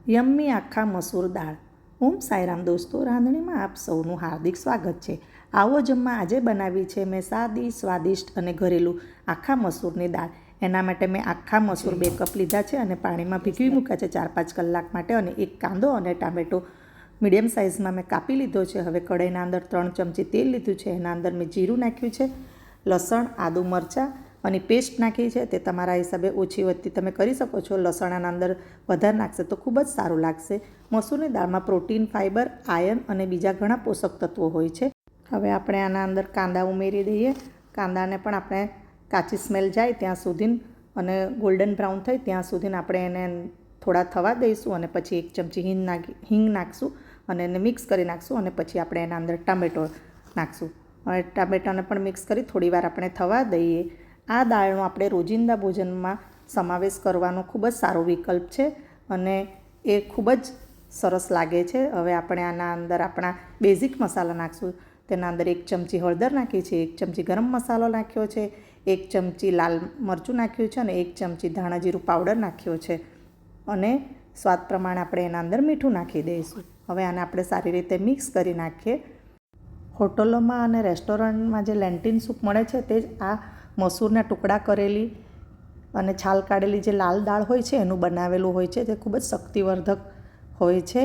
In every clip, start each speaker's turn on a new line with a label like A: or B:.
A: Yummy આખા મસૂર દાળ. ઓમ સાંઈરામ દોસ્તો, રાંધણીમાં આપ સૌનું હાર્દિક સ્વાગત છે. આવો જમવા આજે બનાવી છે મેં સાદી, સ્વાદિષ્ટ અને ઘરેલું આખા મસૂરની દાળ. એના માટે મેં આખા મસૂર 2 કપ લીધા છે અને પાણીમાં ભીગવી મૂક્યા છે 4-5 કલાક માટે. અને એક કાંદો અને ટામેટો મીડિયમ સાઇઝમાં મેં કાપી લીધો છે. હવે કઢાઈના અંદર 3 ચમચી તેલ લીધું છે. એના અંદર મેં જીરું નાખ્યું છે, લસણ, આદુ, મરચાં અને પેસ્ટ નાખી છે. તે તમારા હિસાબે ઓછી વધતી તમે કરી શકો છો. લસણ આના અંદર વધારે નાખશે તો ખૂબ જ સારું લાગશે. મસૂરની દાળમાં પ્રોટીન, ફાઇબર, આયર્ન અને બીજા ઘણા પોષક તત્વો હોય છે. હવે આપણે આના અંદર કાંદા ઉમેરી દઈએ. કાંદાને પણ આપણે કાચી સ્મેલ જાય ત્યાં સુધી અને ગોલ્ડન બ્રાઉન થાય ત્યાં સુધી આપણે એને થોડા થવા દઈશું. અને પછી 1 ચમચી હિંગ નાખીશું અને એને મિક્સ કરી નાખીશું. અને પછી આપણે એના અંદર ટામેટો નાખીશું. હવે ટામેટાને પણ મિક્સ કરી થોડીવાર આપણે થવા દઈએ. આ દાળનો આપણે રોજિંદા ભોજનમાં સમાવેશ કરવાનો ખૂબ જ સારો વિકલ્પ છે અને એ ખૂબ જ સરસ લાગે છે. હવે આપણે આના અંદર આપણા બેઝિક મસાલા નાખીશું. તેના અંદર 1 ચમચી હળદર નાખી છે, 1 ચમચી ગરમ મસાલો નાખ્યો છે, 1 ચમચી લાલ મરચું નાખ્યું છે અને 1 ચમચી ધાણા જીરું પાવડર નાખ્યો છે. અને સ્વાદ પ્રમાણે આપણે એના અંદર મીઠું નાખી દઈશું. હવે આને આપણે સારી રીતે મિક્સ કરી નાખીએ. હોટલોમાં અને રેસ્ટોરન્ટમાં જે લેન્ટીન સૂપ મળે છે તે જ આ મસૂરના ટુકડા કરેલી અને છાલ કાઢેલી જે લાલ દાળ હોય છે એનું બનાવેલું હોય છે. તે ખૂબ જ શક્તિવર્ધક હોય છે.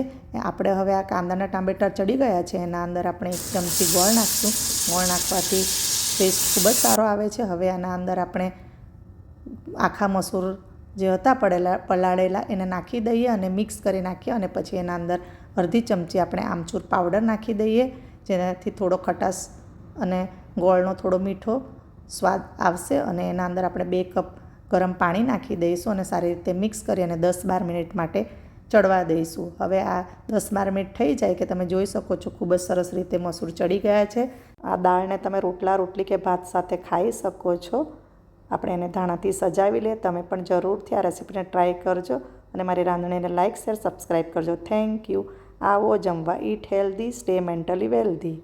A: આપણે હવે આ કાંદાના ટામેટા ચડી ગયા છે. એના અંદર આપણે 1 ચમચી ગોળ નાખીશું. ગોળ નાખવાથી ટેસ્ટ ખૂબ જ સારો આવે છે. હવે આના અંદર આપણે આખા મસૂર જે હતા પલાળેલા એને નાખી દઈએ અને મિક્સ કરી નાખીએ. અને પછી એના અંદર અડધી ચમચી આપણે આમચૂર પાવડર નાખી દઈએ, જેનાથી થોડો ખટાશ અને ગોળનો થોડો મીઠો સ્વાદ આવશે. અને એના અંદર આપણે 2 કપ ગરમ પાણી નાખી દઈશું અને સારી રીતે મિક્સ કરી અને 10-12 મિનિટ માટે ચડવા દઈશું. હવે આ 10-12 મિનિટ થઈ જાય કે તમે જોઈ શકો છો ખૂબ જ સરસ રીતે મસૂર ચડી ગયા છે. આ દાળને તમે રોટલી કે ભાત સાથે ખાઈ શકો છો. આપણે એને ધાણાથી સજાવી લઈએ. તમે પણ જરૂરથી આ રેસીપીને ટ્રાય કરજો અને મારી રાંધણીને લાઇક, શેર, સબસ્ક્રાઈબ કરજો. Thank you. આવો જમવા. ઈટ હેલ્ધી, સ્ટે મેન્ટલી વેલ્ધી.